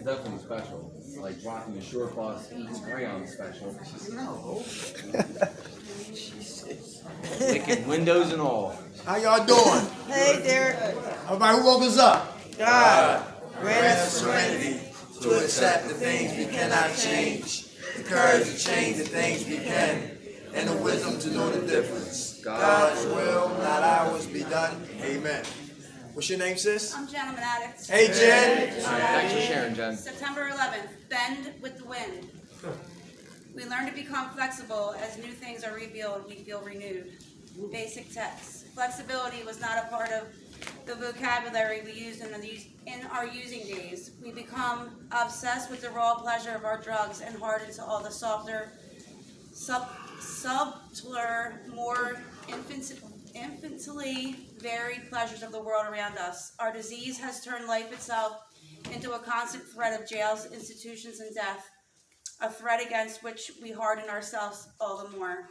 is definitely special. Like rocking the short bus, eating crayon special. No. Licking windows and all. How y'all doing? Hey, Derek. Everybody, who woke us up? God. Grant us serenity to accept the things we cannot change, the courage to change the things we can, and the wisdom to know the difference. God's will, not ours, be done. Amen. What's your name, sis? I'm Gentleman Addict. Hey, Jen. Thanks for sharing, Jen. September 11th, bend with the wind. We learn to become flexible as new things are revealed, we feel renewed. Basic text. Flexibility was not a part of the vocabulary we used in our using days. We become obsessed with the raw pleasure of our drugs and hardened to all the softer, subtler, more infantily varied pleasures of the world around us. Our disease has turned life itself into a constant threat of jails, institutions, and death, a threat against which we harden ourselves all the more.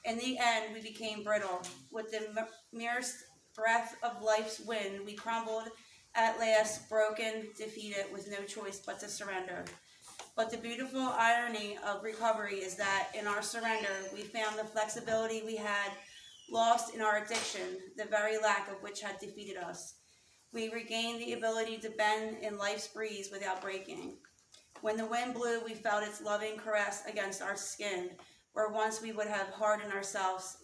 In the end, we became brittle. With the merest breath of life's wind, we crumbled at last, broken, defeated, with no choice but to surrender. But the beautiful irony of recovery is that in our surrender, we found the flexibility we had lost in our addiction, the very lack of which had defeated us. We regained the ability to bend in life's breeze without breaking. When the wind blew, we felt its loving caress against our skin, where once we would have hardened ourselves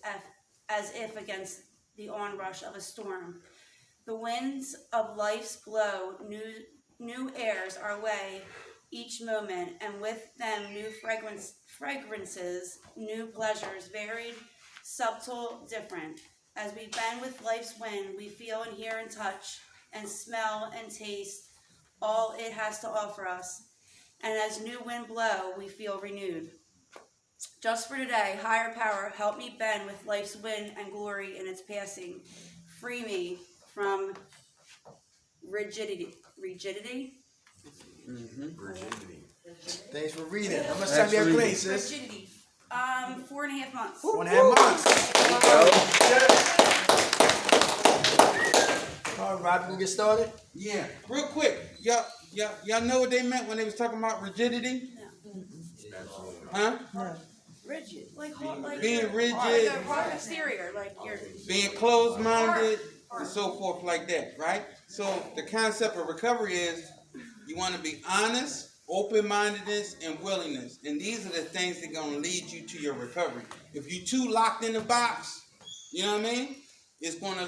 as if against the onrush of a storm. The winds of life's blow new airs our way each moment, and with them new fragrances, new pleasures, varied, subtle, different. As we bend with life's wind, we feel and hear and touch and smell and taste all it has to offer us. And as new wind blow, we feel renewed. Just for today, higher power, help me bend with life's wind and glory in its passing. Free me from rigidity. Rigidity? Rigidity. Thanks for reading. How much time you have clean, sis? Rigidity. 4.5 months. 1.5 months. All right, Robbie, we'll get started. Yeah, real quick. Y'all know what they meant when they was talking about rigidity? Huh? Rigid. Like Being rigid. Like a rough exterior. Like you're Being closed-minded and so forth like that, right? So the concept of recovery is you want to be honest, open-mindedness, and willingness. And these are the things that are going to lead you to your recovery. If you're too locked in the box, you know what I mean? It's going to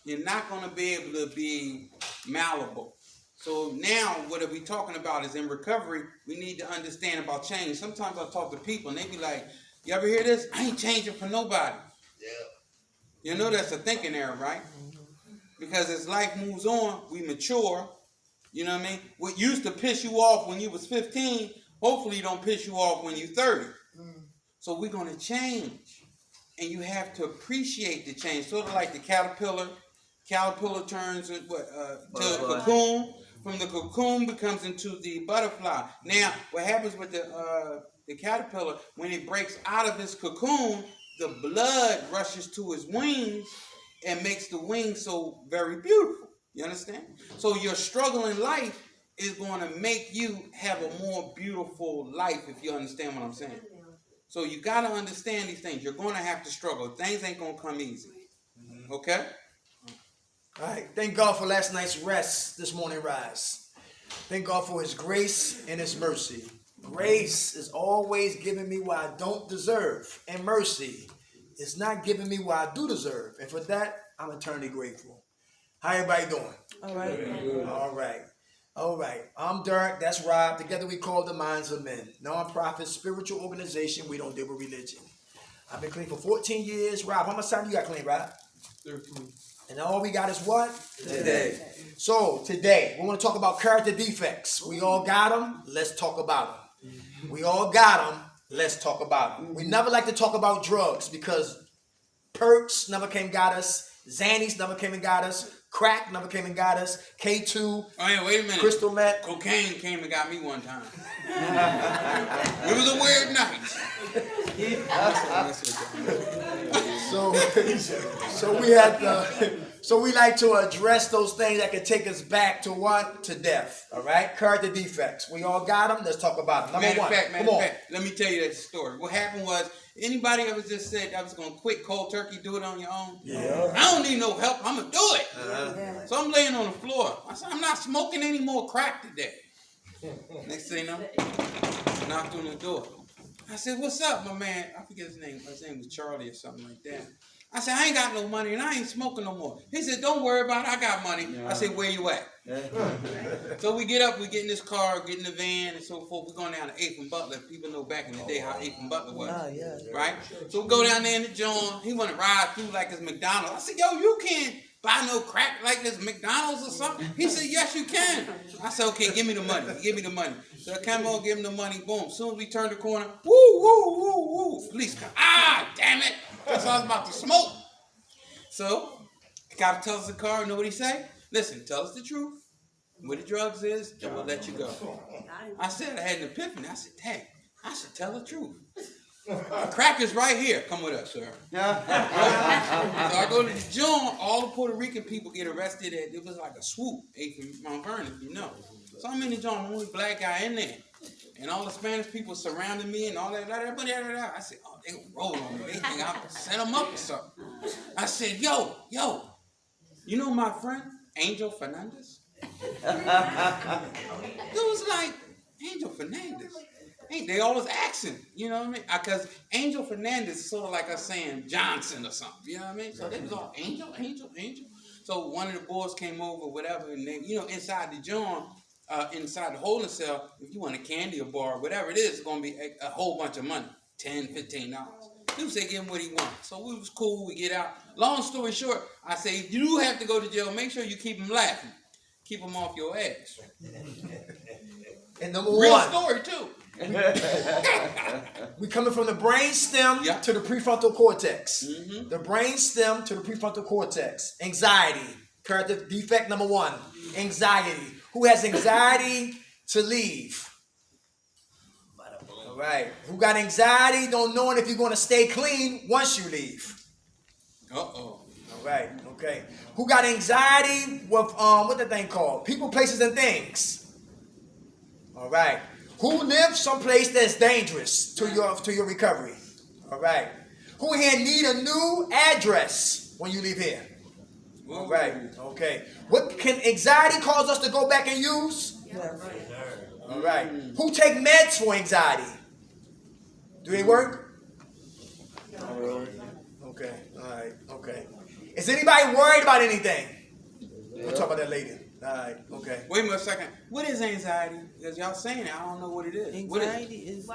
you're not going to be able to be malleable. So now what are we talking about is in recovery, we need to understand about change. Sometimes I talk to people and they be like, you ever hear this? I ain't changing for nobody. Yeah. You know that's a thinking error, right? Because as life moves on, we mature. You know what I mean? What used to piss you off when you was 15, hopefully don't piss you off when you're 30. So we're going to change. And you have to appreciate the change. Sort of like the caterpillar. Caterpillar turns to a cocoon. From the cocoon becomes into the butterfly. Now, what happens with the caterpillar, when it breaks out of its cocoon, the blood rushes to its wings and makes the wings so very beautiful. You understand? So your struggle in life is going to make you have a more beautiful life, if you understand what I'm saying. So you got to understand these things. You're going to have to struggle. Things ain't going to come easy. Okay? All right. Thank God for last night's rest, this morning rise. Thank God for his grace and his mercy. Grace is always giving me what I don't deserve. And mercy is not giving me what I do deserve. And for that, I'm eternally grateful. How everybody doing? All right. All right. All right. I'm Derek. That's Rob. Together we call the Minds of Men. Non-profit spiritual organization. We don't deal with religion. I've been clean for 14 years. Rob, how much time you got clean, Rob? 13. And all we got is what? Today. So today, we want to talk about character defects. We all got them. Let's talk about them. We all got them. Let's talk about them. We never like to talk about drugs because perks never came and got us. Xannies never came and got us. Crack never came and got us. K2. Oh, yeah, wait a minute. Crystal meth. Cocaine came and got me one time. It was a weird night. So we had to. So we like to address those things that can take us back to what? To death. All right. Character defects. We all got them. Let's talk about them. Number one. Matter of fact, let me tell you that story. What happened was, anybody ever just said I was gonna quit cold turkey, do it on your own? Yeah. I don't need no help. I'm gonna do it. Yeah. So I'm laying on the floor. I said, I'm not smoking any more crack today. Next thing you know, knocked on the door. I said, what's up, my man? I forget his name. His name was Charlie or something like that. I said, I ain't got no money and I ain't smoking no more. He said, don't worry about it. I got money. I said, where you at? So we get up, we get in this car, get in the van and so forth. We're going down to 8th and Butler. People know back in the day how 8th and Butler was. Oh, yeah. Right? So we go down there in the joint. He want to ride through like it's McDonald's. I said, yo, you can't buy no crack like this McDonald's or something. He said, yes, you can. I said, okay, give me the money. Give me the money. So I come on, give him the money. Boom. As soon as we turn the corner, woo, woo, woo, woo. Police come. Ah, damn it. That's I was about to smoke. So, the cop tells us the car, you know what he say? Listen, tell us the truth. Where the drugs is, and we'll let you go. I said, I had an epiphany. I said, dang, I should tell the truth. The crack is right here. Come with us, sir. So I go to the joint. All the Puerto Rican people get arrested. It was like a swoop, 8th and Mount Vernon, you know. So I'm in the joint, I'm the only black guy in there. And all the Spanish people surrounding me and all that. I said, oh, they gonna roll on me. They think I set them up or something. I said, yo, you know my friend, Angel Fernandez? It was like, Angel Fernandez? Ain't they always asking, you know what I mean? Because Angel Fernandez is sort of like us saying Johnson or something, you know what I mean? So they was all, Angel. So one of the boys came over, whatever, and they, you know, inside the joint, inside the holding cell, if you want a candy or bar, whatever it is, it's going to be a whole bunch of money, $10, $15. Dude said, give him what he wants. So we was cool, we get out. Long story short, I say, if you have to go to jail, make sure you keep him laughing. Keep him off your ass. And number Real one. story, too. We coming from the brain stem to the prefrontal cortex. Mm-hmm. The brain stem to the prefrontal cortex. Anxiety. Character defect number one. Anxiety. Who has anxiety to leave? All right. Who got anxiety, don't knowing if you're going to stay clean once you leave? Uh-oh. All right. Okay. Who got anxiety with what that thing called? People, places, and things. All right. Who lives someplace that's dangerous to your recovery? All right. Who here need a new address when you leave here? All right. Okay. What can anxiety cause us to go back and use? Yes. All right. Who take meds for anxiety? Do they work? Okay. All right. Okay. Is anybody worried about anything? We'll talk about that later. All right. Okay. Wait a minute a second. What is anxiety? Because y'all saying it, I don't know what it is. Anxiety is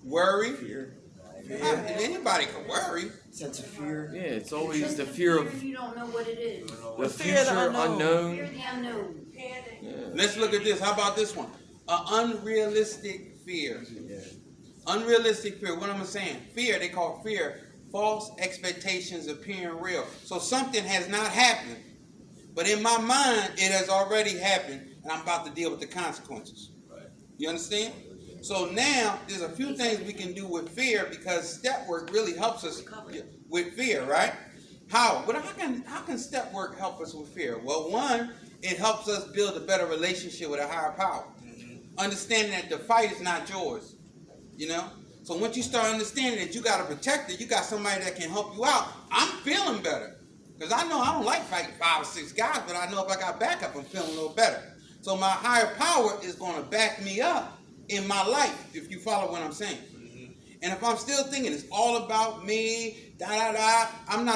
Worry? Fear. Anybody can worry. Sense of fear. Yeah, it's always the fear of You don't know what it is. the fear of the future unknown. Fear unknown. the unknown. Let's look at this. How about this one? Unrealistic fear. Unrealistic fear. What am I saying? Fear, they call fear false expectations appearing real. So something has not happened, but in my mind, it has already happened, and I'm about to deal with the consequences. You understand? So now, there's a few things we can do with fear because step work really helps us with fear, right? How? But how can step work help us with fear? Well, one, it helps us build a better relationship with a higher power. Understanding that the fight is not yours, you know? So once you start understanding that you got a protector, you got somebody that can help you out, I'm feeling better. Because I know I don't like fighting 5 or 6 guys, but I know if I got backup, I'm feeling a little better. So my higher power is going to back me up in my life, if you follow what I'm saying. And if I'm still thinking it's all about me, I'm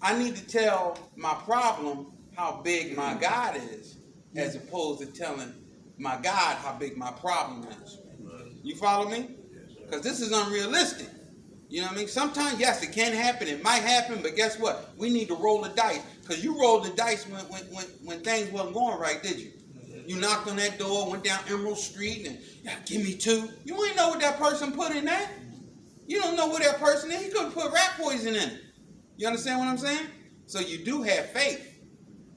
I need to tell my problem how big my God is, as opposed to telling my God how big my problem is. You follow me? Because this is unrealistic. You know what I mean? Sometimes, yes, it can happen. It might happen, but guess what? We need to roll the dice. Because you rolled the dice when things wasn't going right, did you? You knocked on that door, went down Emerald Street, and give me 2. You ain't know what that person put in that. You don't know what that person is. He could put rat poison in it. You understand what I'm saying? So you do have faith.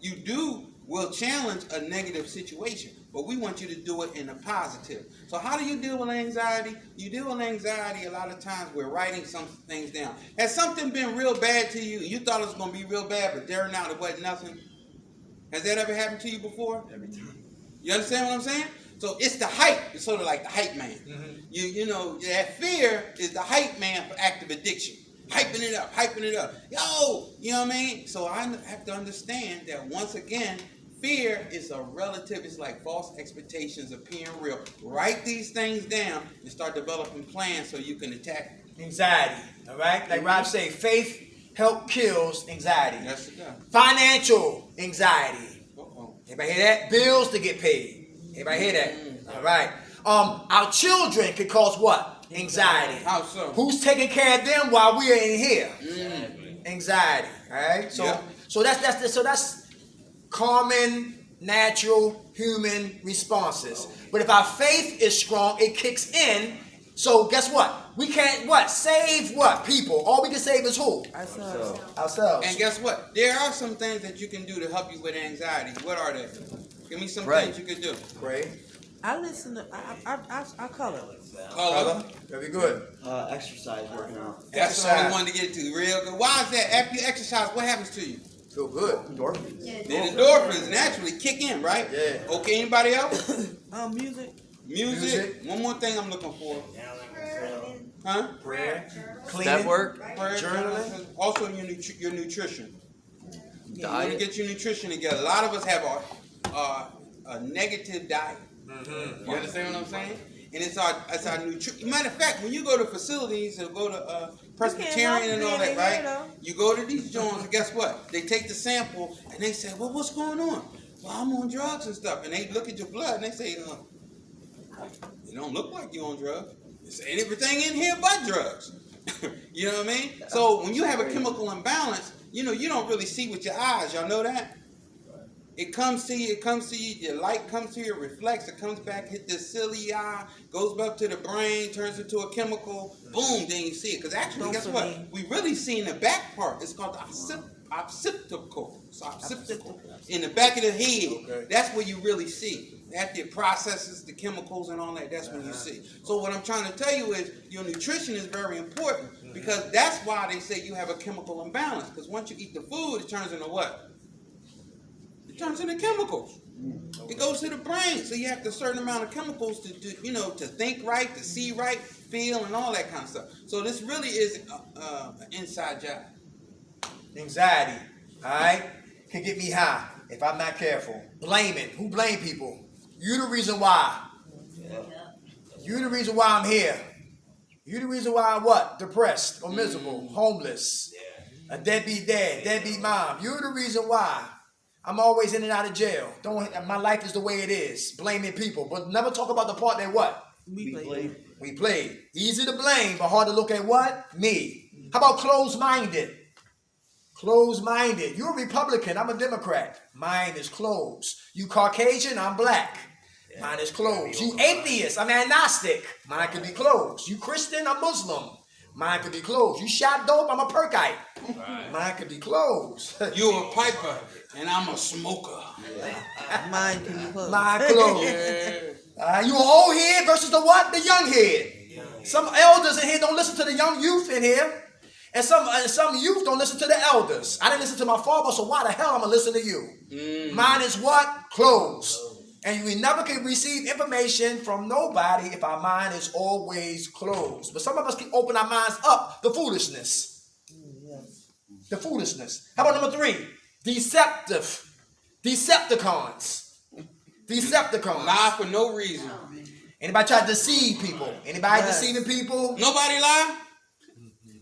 You do will challenge a negative situation, but we want you to do it in a positive. So how do you deal with anxiety? You deal with anxiety a lot of times with writing some things down. Has something been real bad to you? You thought it was going to be real bad, but there now it wasn't nothing. Has that ever happened to you before? Every time. You understand what I'm saying? So it's the hype. It's sort of like the hype man. You know, that fear is the hype man for active addiction. Hyping it up, hyping it up. Yo, you know what I mean? So I have to understand that once again, fear is a relative. It's like false expectations appearing real. Write these things down and start developing plans so you can attack it. Anxiety. All right? Like Rob say, faith help kills anxiety. Yes, it does. Financial anxiety. Uh-oh. Everybody hear that? Bills to get paid. Everybody hear that? All right. Our children can cause what? Anxiety. How so? Who's taking care of them while we are in here? Anxiety. All right. So Yeah. so that's common, natural, human responses. But if our faith is strong, it kicks in. So guess what? We can't save people. All we can save is who? Ourselves. And guess what? There are some things that you can do to help you with anxiety. What are they? Give me some Right. things you can do. Pray. I listen to, I color. Color. Very good. Exercise, working out. That's what I Exercise. wanted to get to real good. Why is that? After you exercise, what happens to you? Feel good. Endorphins. The endorphins naturally kick in, right? Yeah. Okay, anybody else? Music. Music. One more thing I'm looking for. Huh? Prayer. Cleaning. Step work. Prayer, Journaling. Also, your nutrition. You want to Diet. get your nutrition together. A lot of us have a negative diet. You understand what I'm saying? And it's our nutrition. Matter of fact, when you go to facilities and go to Presbyterian and all that, right? You go to these joints and guess what? They take the sample and they say, well, what's going on? Well, I'm on drugs and stuff. And they look at your blood and they say, it don't look like you're on drugs. It's everything in here but drugs. You know what I mean? So when you have a chemical imbalance, you don't really see with your eyes. Y'all know that? It comes to you, your light comes to you, it reflects, it comes back, hit the silly eye, goes up to the brain, turns into a chemical, boom, then you see it. Because actually, guess what? We really see in the back part, it's called the occipital. It's occipital. In the back of the head, Okay. that's where you really see. After it processes the chemicals and all that, that's when you see. So what I'm trying to tell you is your nutrition is very important because that's why they say you have a chemical imbalance. Because once you eat the food, it turns into what? It turns into chemicals. It goes to the brain. So you have a certain amount of chemicals to do, to think right, to see right, feel, and all that kind of stuff. So this really is an inside job. Anxiety. All right. Can get me high if I'm not careful. Blaming. Who blame people? You the reason why. You the reason why I'm here. You the reason why I'm what? Depressed or miserable, homeless, a deadbeat dad, deadbeat mom. You're the reason why I'm always in and out of jail. My life is the way it is. Blaming people, but never talk about the part that what? We play. We played. Easy to blame, but hard to look at what? Me. How about closed-minded? Closed-minded. You're a Republican. I'm a Democrat. Mine is closed. You Caucasian. I'm black. Mine is closed. You atheist. I'm agnostic. Mine could be closed. You Christian. I'm Muslim. Mine could be closed. You shot dope. I'm a perkite. Mine could be closed. You're a piper, and I'm a smoker. Mine can be closed. Mine closed. You an old head versus the what? The young head. Some elders in here don't listen to the young youth in here. And some youth don't listen to the elders. I didn't listen to my father, so why the hell I'm going to listen to you? Mine is what? Closed. And we never can receive information from nobody if our mind is always closed. But some of us can open our minds up to foolishness. The foolishness. How about number 3? Deceptive. Decepticons. Decepticons. Lie for no reason. Anybody try to deceive people? Anybody deceiving people? Nobody lie?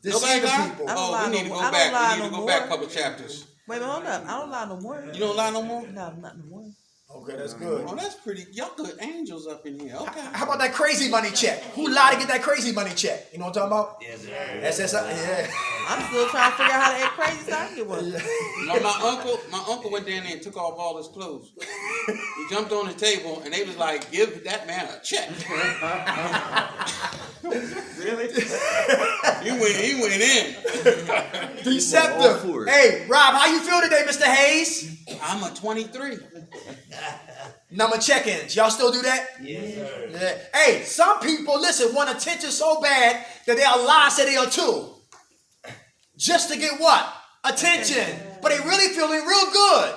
Nobody Deceiving lie? people. I don't Oh, lie we need to no go more. I back. don't lie We need to no go back a more. couple chapters. Wait, hold up. I don't lie no more. You don't lie no more? No, not no more. Okay, that's good. Oh, that's pretty. Y'all good angels up in here. Okay. How about that crazy money check? Who lied to get that crazy money check? You know what I'm talking about? Yes, sir. Yeah. I'm still trying to figure out how to act crazy so I can get one. My uncle went down there and took off all his clothes. He jumped on the table and they was like, "Give that man a check." Really? He went in. Deceptive. for it. Hey, Rob, how you feel today, Mr. Hayes? I'm a 23. Number check-ins. Y'all still do that? Yeah. Hey, some people, listen, want attention so bad that they'll lie, say they are two. Just to get what? Attention. But they really feeling real good.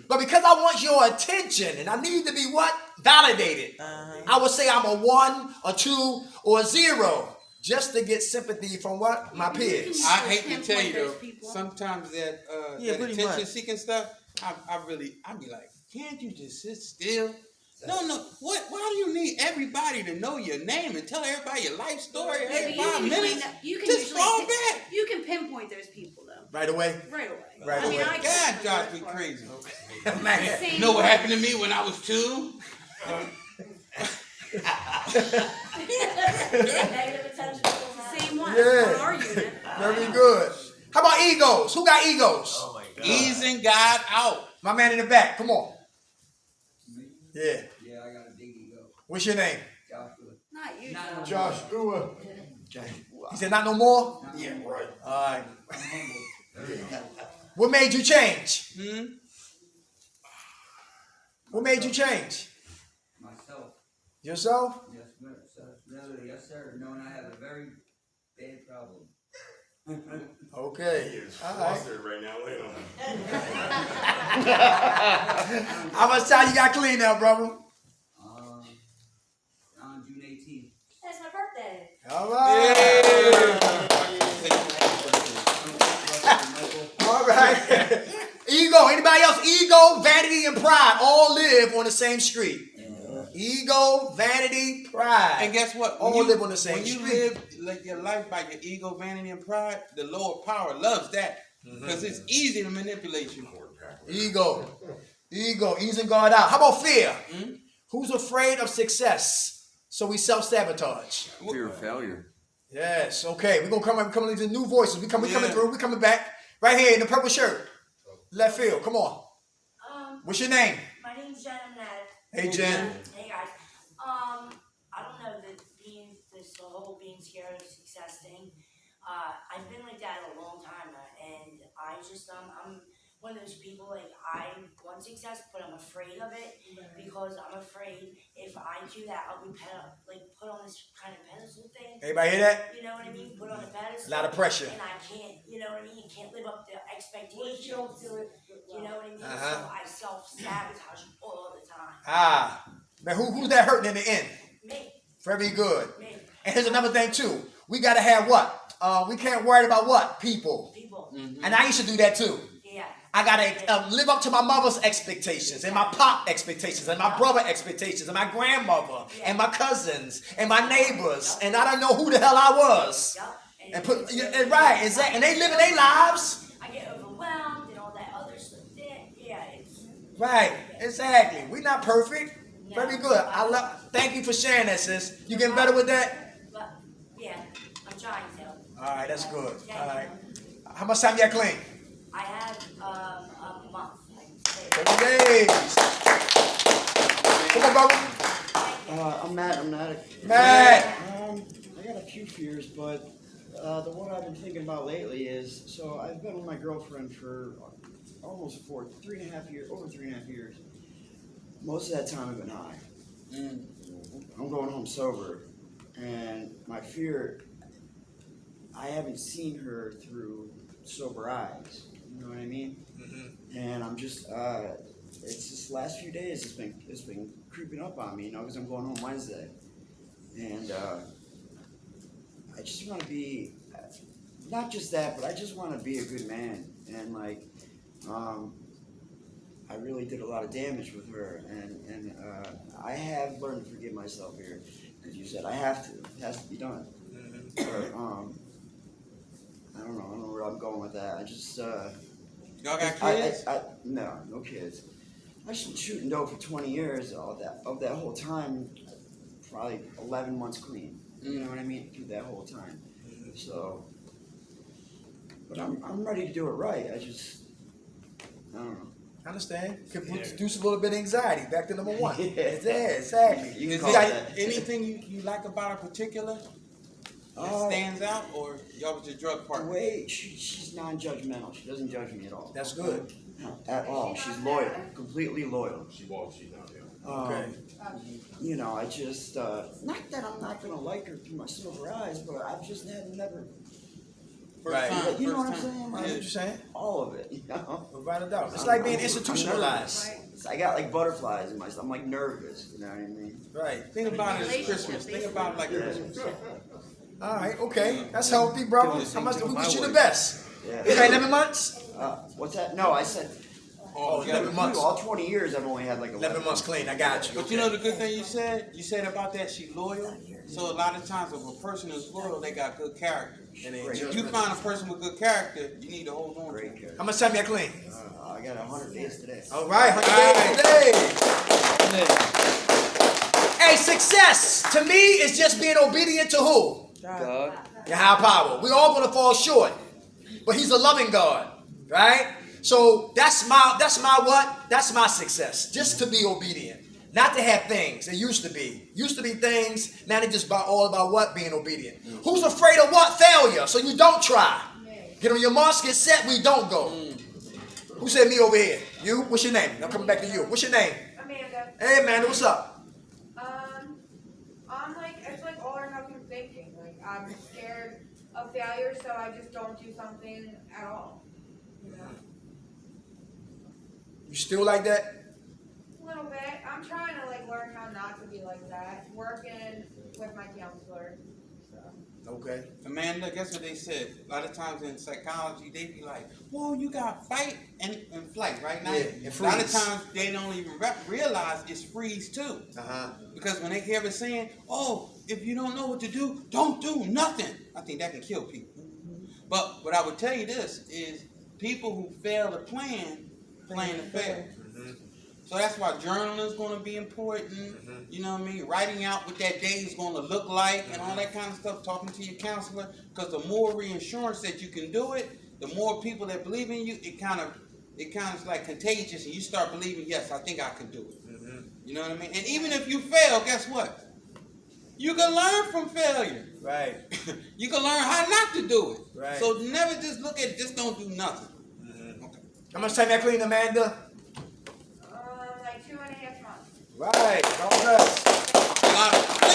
But because I want your attention and I need to be what? Validated. I would say I'm a 1, a 2, or a 0. Just to get sympathy from what? My peers. I hate to tell you Pinpoint those though, people. sometimes that, Yeah, that pretty attention much. seeking stuff, I be like, can't you just sit still? No. Why do you need everybody to know your name and tell everybody your life story every 5 minutes? Just fall back. You can pinpoint those people though. Right away? Right away. Right I mean, away. I God can drives me crazy. Man. Same You know what happened to me when I was 2? Same one. Yeah. On our unit. Very good. How about egos? Who got egos? Oh my God. Easing God out. My man in the back. Come on. Yeah. Yeah, I got a big ego. What's your name? Joshua. Not you. Not Josh. He said not no more? Yeah, right. All right. I'm humble. What made you change? Hmm? What made you change? Myself. Yourself? Yes, sir. Really, yes, sir. Knowing I have a very bad problem. Okay. He's All right. flustered right now. Look at him. How much time you got clean now, brother? On June 18th. That's my birthday. All right. All right. Ego. Anybody else? Ego, vanity, and pride all live on the same street. Ego, vanity, pride. And guess what? All live on the same When you street. live like your life by your ego, vanity, and pride, the lower power loves that because it's easy to manipulate you. Ego. Ego. Easing God out. How about fear? Who's afraid of success? So we self-sabotage. Fear of failure. Yes. Okay. We're gonna come into new voices. We coming Yeah. through. We coming back. Right here in the purple shirt. Left field. Come on. What's your name? My name's Jen. I'm Ned. Hey Jen. Hey guys. I don't know this whole being scared of success thing. I've been like that a long time, and I'm one of those people like I want success, but I'm afraid of it because I'm afraid if I do that, I'll be put on this kind of pedestal thing. Everybody hear that? You know what I mean? Put on a pedestal. A lot of pressure. And I can't, you know what I mean? You can't live up to expectations. You don't do it. You know what I mean? Uh-huh. So I self-sabotage all the time. Ah. Man, who's that hurting in the end? Me. Very good. Me. And here's another thing too. We gotta have what? We can't worry about what? People. People. And I used to do that too. Yeah. I gotta live up to my mother's expectations and my pop expectations and my brother expectations and my grandmother and my cousins and my neighbors, and I don't know who the hell I was. Yup. And put right, exactly. And they living their lives. I get overwhelmed and all that other stuff. Yeah, it's Right, exactly. We're not perfect. Very good. Thank you for sharing that, sis. You getting better with that? but yeah, I'm trying to. All right, that's good. All right. How much time you got clean? I have a month. 30 days. Come on, brother. I'm Matt. I'm not. Matt. I got a few fears, but the one I've been thinking about lately is so I've been with my girlfriend for almost 3.5 years, over 3.5 years. Most of that time I've been high. I'm going home sober, and my fear, I haven't seen her through sober eyes. You know what I mean? And I'm just, it's just last few days it's been creeping up on me, you know, because I'm going home Wednesday, and I just want to be, not just that, but I just want to be a good man, and like, I really did a lot of damage with her, and I have learned to forgive myself here, because you said I have to, it has to be done. But, I don't know where I'm going with that. I just, Y'all got kids? no kids. I've just been shooting dope for 20 years. Of that whole time, probably 11 months clean. You know what I mean? Through that whole time. So, but I'm ready to do it right. I don't know. I understand. Could produce a little bit of anxiety. Back to number one. Yeah. Yeah, exactly. You can Is call there that. anything you like about her particular? that stands out, or y'all was your drug The partner? way she's non-judgmental. She doesn't judge me at all. That's good. At all. She's loyal, completely loyal. She walks, she not, yeah. Okay. You know, I just not that I'm not gonna like her through my silver eyes, but I've just never. First Right. time, You know first what I'm time. saying? I know what Like, you're saying. all of it. You know. Without a doubt. It's like being I'm institutionalized. nervous. I got like butterflies in my stomach. I'm like nervous. You know what I mean? Right. Think about it as Christmas. Think about it like Yeah. Christmas. All right. Okay. That's healthy, bro. Do the same How much? thing We with wish you my the wife. best. Yeah. Is that 11 months? What's that? No, I said Oh, 11 months. all 20 years. I've only had like 11 months clean. I got you. But you know the good thing you said about that, she loyal. So a lot of times if a person is loyal, they got good character. And they Great. If you find a person with good character, you need to hold on to Great it. character. How much time you clean? I got 100 days today. All right, 100 days today. Hey, success to me is just being obedient to who? God. Your higher power. We're all gonna fall short, but He's a loving God, right? So that's my what? That's my success. Just to be obedient, not to have things. It used to be things. Now they just all about what? Being obedient. Who's afraid of what? Failure. So you don't try. Get on your marks, get set. We don't go. Who said me over here? You? What's your name? I'm coming back to you. What's your name? Amanda. Hey, Amanda. What's up? I'm like, it's like all or nothing thinking. Like, I'm scared of failure, so I just don't do something at all. You know? You still like that? A little bit. I'm trying to like learn how not to be like that. Working with my counselor. So. Okay. Amanda, guess what they said? A lot of times in psychology, they be like, whoa, you got fight and flight, right? Now, Yeah, and a lot of freeze. times they don't even realize it's freeze too. Uh-huh. Because when they hear it saying, oh, if you don't know what to do, don't do nothing. I think that can kill people. But what I would tell you this is people who fail to plan to fail. So that's why journaling is going to be important. You know what I mean? Writing out what that day is going to look like and all that kind of stuff. Talking to your counselor, because the more reassurance that you can do it, the more people that believe in you, it kind of is like contagious, and you start believing, yes, I think I can do it. You know what I mean? And even if you fail, guess what? You can learn from failure. Right. You can learn how not to do it. Right. So never just look at just don't do nothing. Okay. How much time you clean, Amanda? Like 2.5 months. Right. God bless.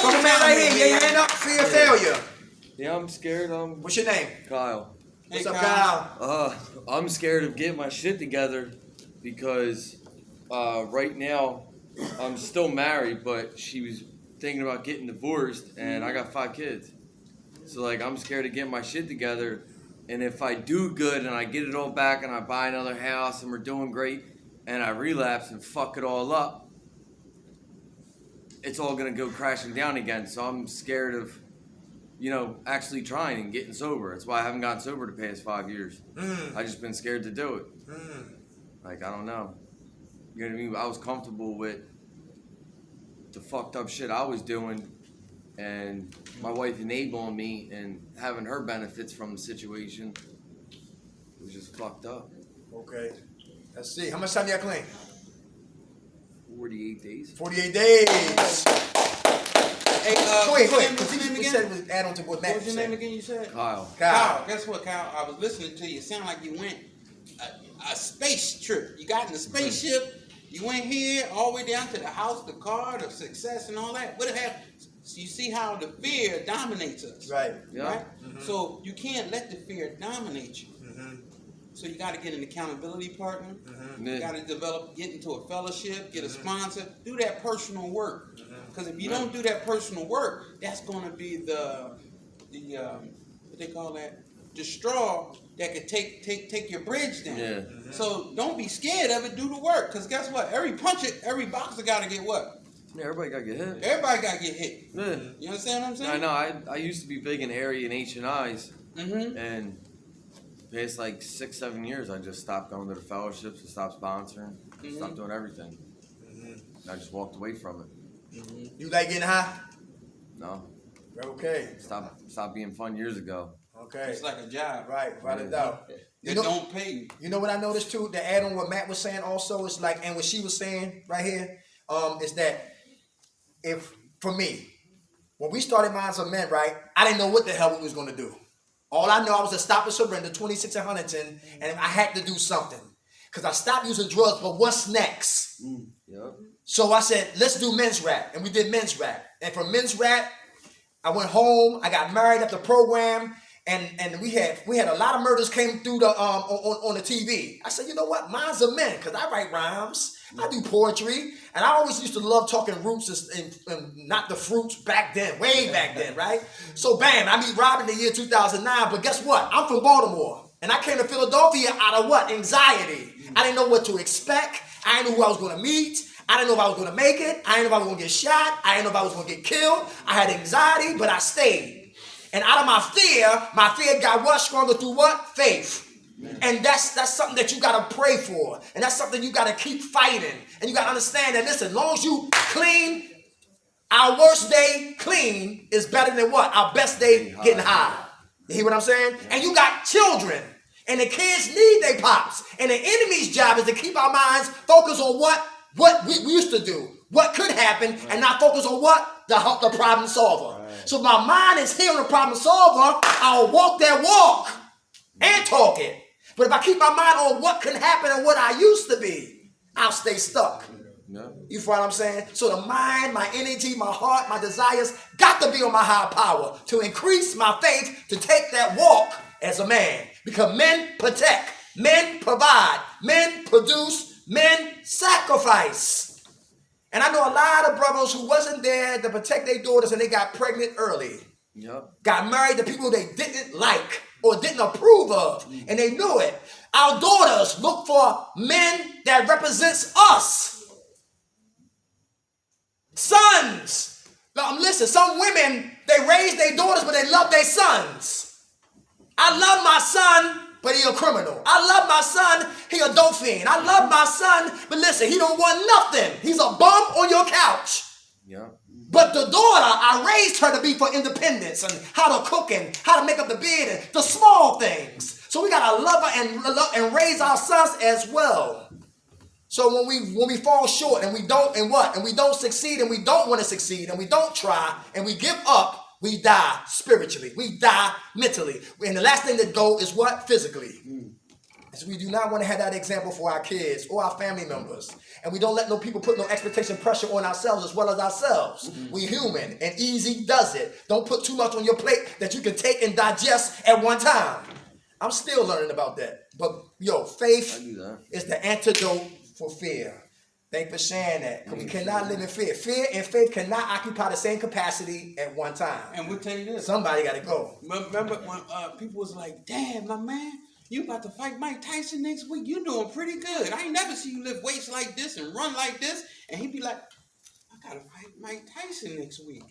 Come on, man, right here. Get your hand up. Fear of failure. Yeah, I'm scared. What's your name? Kyle. What's up, Kyle? I'm scared of getting my shit together because right now I'm still married, but she was thinking about getting divorced, and I got 5 kids. So like I'm scared of getting my shit together, and if I do good and I get it all back and I buy another house and we're doing great, and I relapse and fuck it all up, it's all gonna go crashing down again. So I'm scared of, actually trying and getting sober. That's why I haven't gotten sober the past 5 years. I just been scared to do it. Like, I don't know. You know what I mean? I was comfortable with the fucked up shit I was doing, and my wife enabling me and having her benefits from the situation. It was just fucked up. Okay. Let's see. How much time you clean? 48 days. 48 days. Hey, Go ahead. what's your name We again? said it was add on to what Matt What was your said. name again? You said Kyle. Kyle. Guess what, Kyle? I was listening to you. It sounded like you went a space trip. You got in the spaceship. You went here all the way down to the house, the car, the success, and all that. What happened? So you see how the fear dominates us. Right. Yeah. Right. So you can't let the fear dominate you. So you got to get an accountability partner. You got to get into a fellowship, get a sponsor, do that personal work. Because if you don't do that personal work, that's going to be the what they call that, the straw that could take your bridge down. Yeah. So don't be scared of it. Do the work. Because guess what? Every boxer got to get what? Yeah, everybody got to get hit. Everybody got to get hit. Yeah. You understand what I'm saying? I know. I used to be big in Harry and H&I's, Mm-hmm. and the past like 6-7 years, I just stopped going to the fellowships and stopped sponsoring, stopped doing everything. I just walked away from it. You like getting high? No, Okay. stopped being fun years ago. Okay. It's like a job. Right. Without a doubt. They don't pay you. You know what I noticed too? To add on what Matt was saying also, it's like, and what she was saying right here, is that if, for me, when we started Minds of Men, right, I didn't know what the hell we was going to do. All I know, I was a Stop and Surrender, 26 in Huntington, and I had to do something. Because I stopped using drugs, but what's next? Yep. So I said, let's do men's rap. And we did men's rap. And from men's rap, I went home, I got married at the program, and we had a lot of murders came through the on the TV. I said, you know what? Minds of Men, because I write rhymes, I do poetry, and I always used to love talking roots and not the fruits back then, way back then, right? So bam, I meet Rob in the year 2009, but guess what? I'm from Baltimore, and I came to Philadelphia out of what? Anxiety. I didn't know what to expect. I didn't know who I was going to meet. I didn't know if I was going to make it. I didn't know if I was going to get shot. I didn't know if I was going to get killed. I had anxiety, but I stayed. And out of my fear got what? Stronger through what? Faith. And that's something that you got to pray for. And that's something you got to keep fighting. And you got to understand that, listen, as long as you clean, our worst day clean is better than what? Our best day getting high. You hear what I'm saying? And you got children. And the kids need their pops. And the enemy's job is to keep our minds focused on what we used to do, what could happen, and not focus on what? The problem solver. So if my mind is hearing the problem solver, I'll walk that walk and talk it. But if I keep my mind on what can happen and what I used to be, I'll stay stuck. Yeah. You follow what I'm saying? So the mind, my energy, my heart, my desires got to be on my higher power to increase my faith to take that walk as a man. Because men protect, men provide, men produce, men sacrifice. And I know a lot of brothers who wasn't there to protect their daughters and they got pregnant early. Yep. Got married to people they didn't like or didn't approve of. And they knew it. Our daughters look for men that represents us. Sons. Now, listen, some women, they raise their daughters, but they love their sons. I love my son, but he a criminal. I love my son, he a dope fiend. I love my son, but listen, he don't want nothing. He's a bum on your couch. Yeah. But the daughter, I raised her to be for independence and how to cook and how to make up the bed and the small things. So we gotta love her and raise our sons as well. So when we fall short and we don't succeed and we don't want to succeed and we don't try and we give up, we die spiritually. We die mentally. And the last thing that go is what? Physically. So we do not want to have that example for our kids or our family members. And we don't let no people put no expectation pressure on ourselves as well as ourselves. We human and easy does it. Don't put too much on your plate that you can take and digest at one time. I'm still learning about that. But faith is the antidote for fear. Thank you for sharing that. Because we cannot live in fear. Fear and faith cannot occupy the same capacity at one time. And we'll tell you this. Somebody got to go. Remember when people was like, damn, my man, you about to fight Mike Tyson next week? You doing pretty good. I ain't never seen you lift weights like this and run like this. And he'd be like, I got to fight Mike Tyson next week.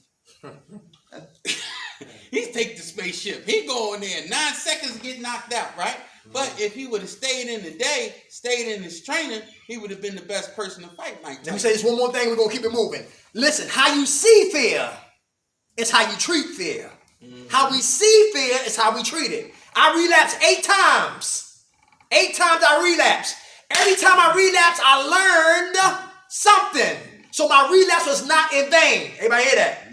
He take the spaceship. He go in there 9 seconds get knocked out, right? But if he would have stayed in the day, stayed in his training, he would have been the best person to fight Mike Tyson. Let me say this one more thing. We're going to keep it moving. Listen, how you see fear is how you treat fear. How we see fear is how we treat it. I relapsed 8 times. 8 times I relapsed. Every time I relapsed, I learned something. So my relapse was not in vain. Everybody hear that?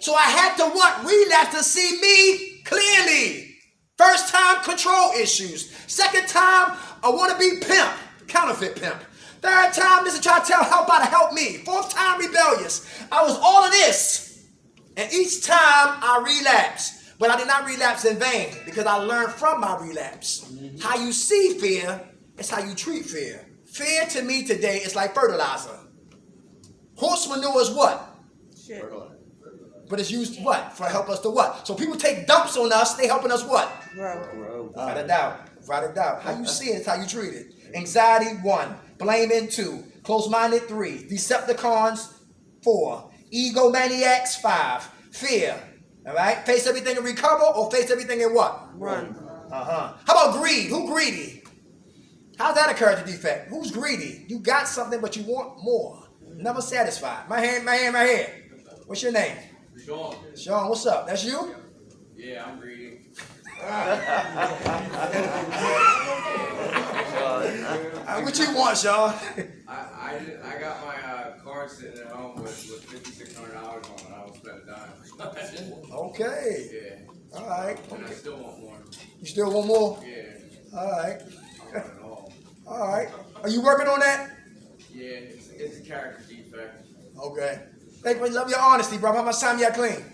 So I had to relapse to see me clearly. First time, control issues. Second time, I want to be pimp, counterfeit pimp. Third time, this is trying to tell help how to help me. Fourth time, rebellious. I was all of this. And each time I relapsed. But I did not relapse in vain because I learned from my relapse. How you see fear is how you treat fear. Fear to me today is like fertilizer. Horse manure is what? Shit. But it's used what? For help us to what? So people take dumps on us, they helping us what? Grow. Write it down. Write it down. How you see it is how you treat it. Anxiety, 1. Blaming, 2. Close-minded, 3. Decepticons, 4. Egomaniacs, 5. Fear. All right? Face everything and recover or face everything and what? Run. How about greed? Who greedy? How's that a character defect? Who's greedy? You got something but you want more. Never satisfied. My hand right here. What's your name? Sean. Sean, what's up? That's you? Yeah, I'm greedy. What you want, Sean? I got my car car sitting at home with $5,600 on it. I will spend a dime. Okay. Yeah. All right. And I still want more. You still want more? Yeah. All right. I want it all. All right. Are you working on that? Yeah, it's a character defect. Okay. Thank you. Love your honesty, bro. How much time you got clean?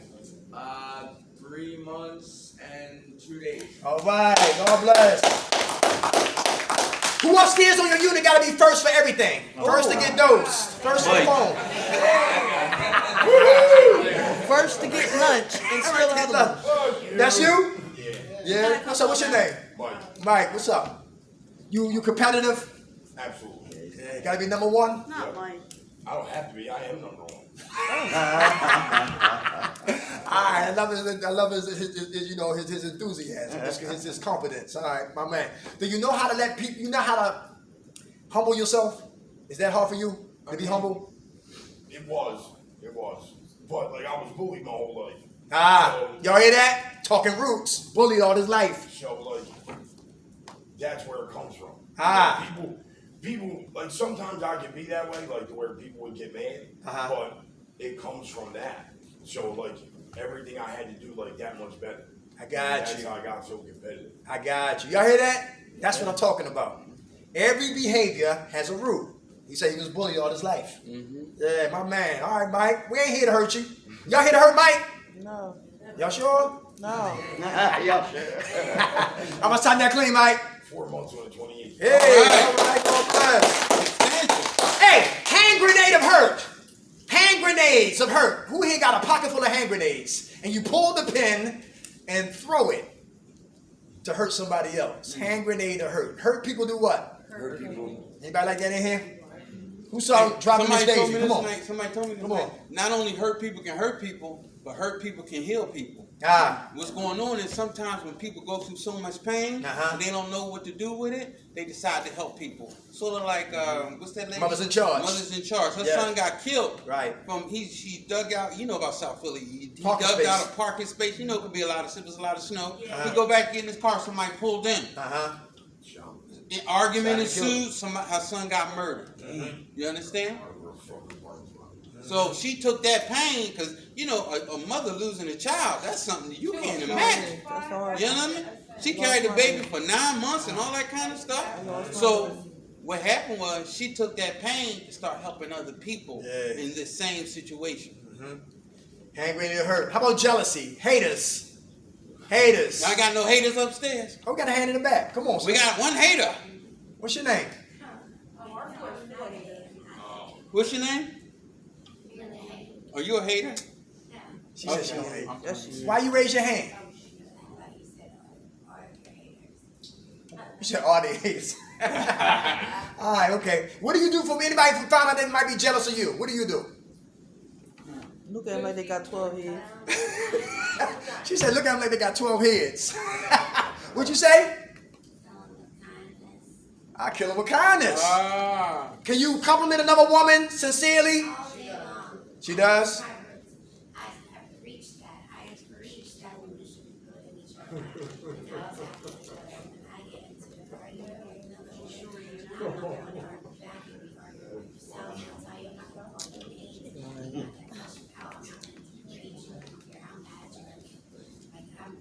3 months and 2 days. All right. God bless. Who upstairs on your unit got to be first for everything? First to get dosed. First on the phone. First to get lunch and still another one. That's you? Yeah. So what's your name? Mike. Mike. What's up? You competitive? Absolutely. Yeah. Got to be number one. Not mine. I don't have to be. I am number one. All right, I love his you know, his enthusiasm, his confidence. All right, my man. Do you know how to let people? You know how to humble yourself? Is that hard for you to be humble? It was. But like I was bullied my whole life. Y'all hear that? Talking roots, bullied all his life. So like, that's where it comes from. People like sometimes I can be that way, like to where people would get mad, but it comes from that. So like everything I had to do like that much better. I got That's you. how I got so competitive. I got you. Y'all hear that? That's what I'm talking about. Every behavior has a root. He said he was bullied all his life. Yeah, my man. All right, Mike. We ain't here to hurt you. Y'all here to hurt Mike? No. Y'all sure? No. How much time that clean, Mike? 4 months on the 28th. Hey, all right, God bless. Hey, hand grenade of hurt. Hand grenades of hurt. Who here got a pocket full of hand grenades? And you pull the pin and throw it to hurt somebody else. Hand grenade of hurt. Hurt people do what? Hurt people. Anybody like that in here? Who saw dropping this daisy? Come on. Somebody told me this Come night. on. Not only hurt people can hurt people, but hurt people can heal people. What's going on is sometimes when people go through so much pain and they don't know what to do with it, they decide to help people. Sort of like what's that lady? Mothers in Charge. Mothers in Charge. Her Yes. son got killed. Right. She dug out. You know about South Philly. He Parking dug space. out a parking space. You know it could be a lot of snow. He go back in his car. Somebody pulled in. An argument ensued. Her son got murdered. You understand? So she took that pain because, you know, a mother losing a child, that's something that you can't imagine. That's hard. You know what I mean? She carried the baby for 9 months and all that kind of stuff. So what happened was she took that pain and started helping other people in the same situation. Hand grenade of hurt. How about jealousy? Haters. Haters. I got no haters upstairs. Oh, we got a hand in the back. Come on. We got one hater. What's your name? What's your name? Are you a hater? She said she don't hate. Yes, she is. Why you raise your hand? You said all the haters. All right, okay. What do you do for anybody who found out they might be jealous of you? What do you do? Look at them like they got 12 heads. She said, look at them like they got 12 heads. What'd you say? I kill them with kindness. Can you compliment another woman sincerely? She does? I've reached that. I've reached that we should be good in each other. And I get into it.